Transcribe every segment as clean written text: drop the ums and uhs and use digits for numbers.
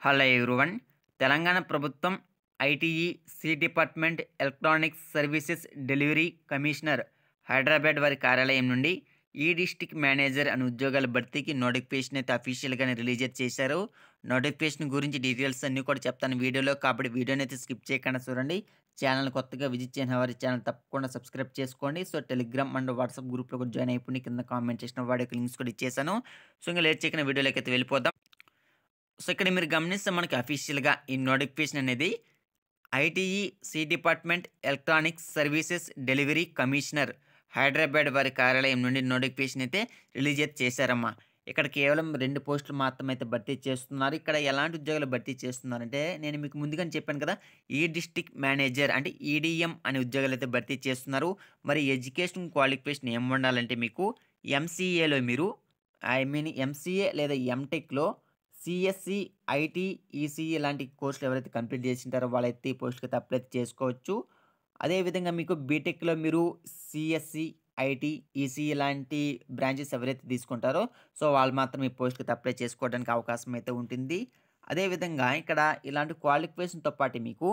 Hello everyone. Telangana ప్రభుత్వం ITE C department electronics services delivery commissioner Hyderabad వారి కార్యాలయం నుండి ఈ డిస్ట్రిక్ట్ మేనేజర్ అనే ఉద్యోగాల భర్తీకి నోటిఫికేషన్ అయితే అఫీషియల్‌గానే రిలీజ్ అయితే చేశారు. నోటిఫికేషన్ గురించి డీటెయిల్స్ అన్నీ కూడా చెప్తాను వీడియోలో. కాబట్టి వీడియోని అయితే స్కిప్ చేయకుండా చూడండి. ఛానల్ కొత్తగా విజిట్ చేయని వారి ఛానల్ తప్పకుండా సబ్స్క్రైబ్ చేసుకోండి. సో, టెలిగ్రామ్ అండ్ వాట్సాప్ గ్రూప్‌లో కూడా జాయిన్ అయిపోండి. కింద కామెంట్ చేసిన వాడి యొక్క లింక్స్ కూడా ఇచ్చేసాను. సో, ఇంక లేట్ చేయకుండా వీడియోలోకి అయితే వెళ్ళిపోదాం. సో, ఇక్కడ మీరు గమనిస్తే మనకి అఫీషియల్‌గా ఈ నోటిఫికేషన్ అనేది ITE C department electronics services delivery commissioner Hyderabad వారి కార్యాలయం నుండి నోటిఫికేషన్ అయితే రిలీజ్ అయితే చేశారమ్మా. ఇక్కడ కేవలం 2 పోస్టులు మాత్రమే అయితే భర్తీ చేస్తున్నారు. ఇక్కడ ఎలాంటి ఉద్యోగాలు భర్తీ చేస్తున్నారంటే, నేను మీకు ముందుగానే చెప్పాను కదా! ఈ డిస్ట్రిక్ట్ మేనేజర్ అంటే ఈడీఎం అనే ఉద్యోగాలు అయితే భర్తీ చేస్తున్నారు. మరి ఎడ్యుకేషన్ క్వాలిఫికేషన్ ఏముండాలంటే మీకు ఎంసీఏలో మీరు ఎంసీఏ లేదా ఎంటెక్‌లో సీఎస్‌సి, ఐటీ, ఈసీఈ లాంటి కోర్సులు ఎవరైతే కంప్లీట్ చేసుంటారో వాళ్ళైతే ఈ పోస్ట్‌కైతే అప్లై చేసుకోవచ్చు. అదేవిధంగా మీకు బీటెక్‌లో మీరు సీఎస్‌సి, ఐటీ, ఈసీఈ లాంటి బ్రాంచెస్ ఎవరైతే తీసుకుంటారో సో, వాళ్ళు మాత్రం ఈ పోస్ట్‌కైతే అప్లై చేసుకోవడానికి అవకాశం అయితే ఉంటుంది. అదేవిధంగా ఇక్కడ ఇలాంటి క్వాలిఫికేషన్‌తో పాటు మీకు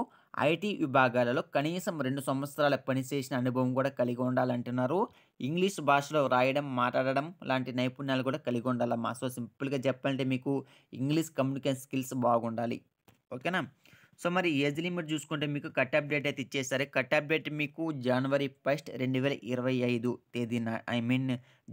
ఐటీ విభాగాలలో కనీసం 2 సంవత్సరాల పని చేసిన అనుభవం కూడా కలిగి ఉండాలంటున్నారు. ఇంగ్లీష్ భాషలో రాయడం, మాట్లాడడం లాంటి నైపుణ్యాలు కూడా కలిగి ఉండాలమ్మా. సో, సింపుల్‌గా చెప్పాలంటే మీకు ఇంగ్లీష్ కమ్యూనికేషన్ స్కిల్స్ బాగుండాలి. ఓకేనా? సో, మరి ఏజ్ లిమిట్ చూసుకుంటే మీకు కట్ ఆఫ్ డేట్ అయితే ఇచ్చేసారు. కట్ ఆఫ్ డేట్ మీకు జనవరి 1, 2025 తేదీన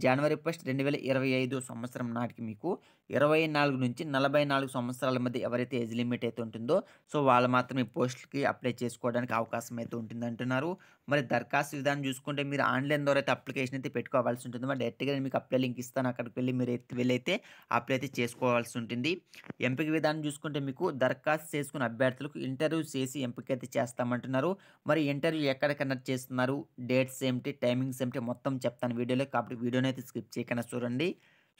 జనవరి 1, 2025 సంవత్సరం నాటికి మీకు 24-44 సంవత్సరాల మధ్య ఎవరైతే ఏజ్ లిమిట్ అయితే ఉంటుందో సో, వాళ్ళు మాత్రం ఈ పోస్ట్‌లకి అప్లై చేసుకోవడానికి అవకాశం అయితే ఉంటుందంటున్నారు. మరి దరఖాస్తు విధానం చూసుకుంటే మీరు ఆన్‌లైన్ ద్వారా అయితే అప్లికేషన్ అయితే పెట్టుకోవాల్సి ఉంటుంది. మరి డైరెక్ట్‌గా నేను మీకు అప్లై లింక్ ఇస్తాను. అక్కడికి వెళ్లి మీరు వెళ్ళైతే అప్లై అయితే చేసుకోవాల్సి ఉంటుంది. ఎంపిక విధానం చూసుకుంటే మీకు దరఖాస్తు చేసుకున్న అభ్యర్థులకు ఇంటర్వ్యూ చేసి ఎంపిక అయితే చేస్తామంటున్నారు. మరి ఇంటర్వ్యూ ఎక్కడ కండక్ట్ చేస్తున్నారు, డేట్స్ ఏమిటి, టైమింగ్స్ ఏమిటి మొత్తం చెప్తాను వీడియోలో. కాబట్టి వీడియోని అయితే స్కిప్ చేయకుండా చూడండి.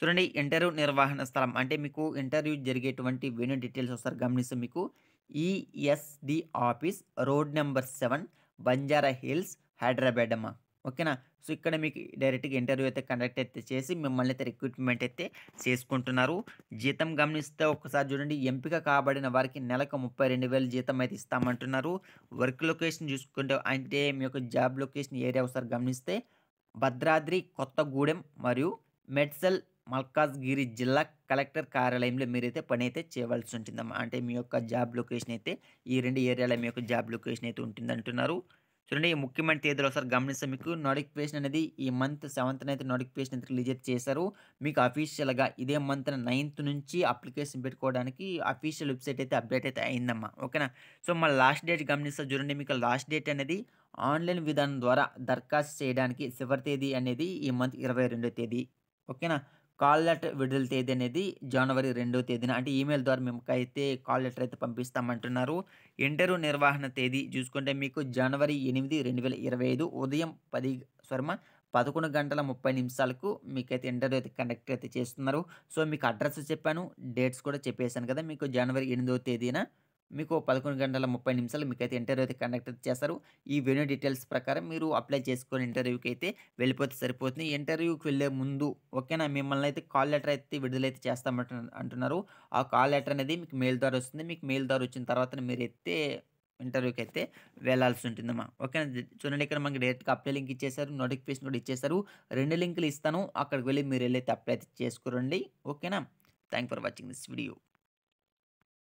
చూడండి, ఇంటర్వ్యూ నిర్వహణ స్థలం అంటే మీకు ఇంటర్వ్యూ జరిగేటువంటి వెన్యూ డీటెయిల్స్ ఒకసారి గమనిస్తే మీకు ESD office, road number 7, Banjara hills, Hyderabad అమ్మ. ఓకేనా? సో, ఇక్కడ మీకు డైరెక్ట్‌గా ఇంటర్వ్యూ అయితే కండక్ట్ అయితే చేసి మిమ్మల్ని అయితే రిక్రూట్‌మెంట్ అయితే చేసుకుంటున్నారు. జీతం గమనిస్తే ఒక్కసారి చూడండి, ఎంపిక కాబడిన వారికి నెలకు 32,000 జీతం అయితే ఇస్తామంటున్నారు. వర్క్ లొకేషన్ చూసుకుంటే అంటే మీ యొక్క జాబ్ లొకేషన్ ఏరియా ఒకసారి గమనిస్తే భద్రాద్రి కొత్తగూడెం మరియు మేడ్చల్ మల్కాజ్గిరి జిల్లా కలెక్టర్ కార్యాలయంలో మీరైతే పని అయితే చేయవలసి ఉంటుందమ్మా. అంటే మీ యొక్క జాబ్ లొకేషన్ అయితే ఈ 2 ఏరియాలో మీ యొక్క జాబ్ లొకేషన్ అయితే ఉంటుందంటున్నారు. చూడండి, ఈ ముఖ్యమైన తేదీలు ఒకసారి గమనిస్తే మీకు నోటిఫికేషన్ అనేది ఈ మంత్ 7న అయితే నోటిఫికేషన్ అయితే రిలీజ్ అయితే చేశారు. మీకు అఫీషియల్‌గా ఇదే మంత్ 9th నుంచి అప్లికేషన్ పెట్టుకోవడానికి అఫీషియల్ వెబ్‌సైట్ అయితే అప్డేట్ అయితే అయిందమ్మా. ఓకేనా? సో, మన లాస్ట్ డేట్ గమనిస్తే చూడండి, మీకు లాస్ట్ డేట్ అనేది ఆన్‌లైన్ విధానం ద్వారా దరఖాస్తు చేయడానికి చివరి తేదీ అనేది ఈ మంత్ 22వ తేదీ. ఓకేనా? కాల్ లెటర్ విడుదల తేదీ అనేది జనవరి 2వ తేదీన అంటే ఈమెయిల్ ద్వారా మేమకైతే కాల్ లెటర్ అయితే పంపిస్తామంటున్నారు. ఇంటర్వ్యూ నిర్వహణ తేదీ చూసుకుంటే మీకు జనవరి 8, 2025 ఉదయం 11 గంటల 30 నిమిషాలకు మీకైతే ఇంటర్వ్యూ అయితే కండక్ట్ అయితే చేస్తున్నారు. సో, మీకు అడ్రెస్ చెప్పాను, డేట్స్ కూడా చెప్పేసాను కదా! మీకు జనవరి 8వ తేదీన మీకు 11 గంటల 30 నిమిషాలు మీకైతే ఇంటర్వ్యూ అయితే కండక్ట్ చేస్తారు. ఈ వెన్యూ డీటెయిల్స్ ప్రకారం మీరు అప్లై చేసుకొని ఇంటర్వ్యూకి అయితే వెళ్ళిపోతే సరిపోతుంది. ఇంటర్వ్యూకి వెళ్ళే ముందు ఓకేనా, మిమ్మల్ని అయితే కాల్ లెటర్ అయితే విడుదలైతే అంటున్నారు. ఆ కాల్ లెటర్ అనేది మీకు మెయిల్ ద్వారా వస్తుంది. మీకు మెయిల్ ద్వారా వచ్చిన తర్వాతనే మీరైతే ఇంటర్వ్యూకి అయితే వెళ్ళాల్సి ఉంటుందమ్మా. ఓకేనా? చూడండి, ఇక్కడ మనకి డైరెక్ట్‌గా అప్లై లింక్ ఇచ్చేసారు. నోటిఫికేషన్ కూడా ఇచ్చేసారు. 2 లింకులు ఇస్తాను. అక్కడికి వెళ్లి మీరెళ్ళైతే అప్లై అయితే చేసుకోరండి. ఓకేనా? Thank for watching this video.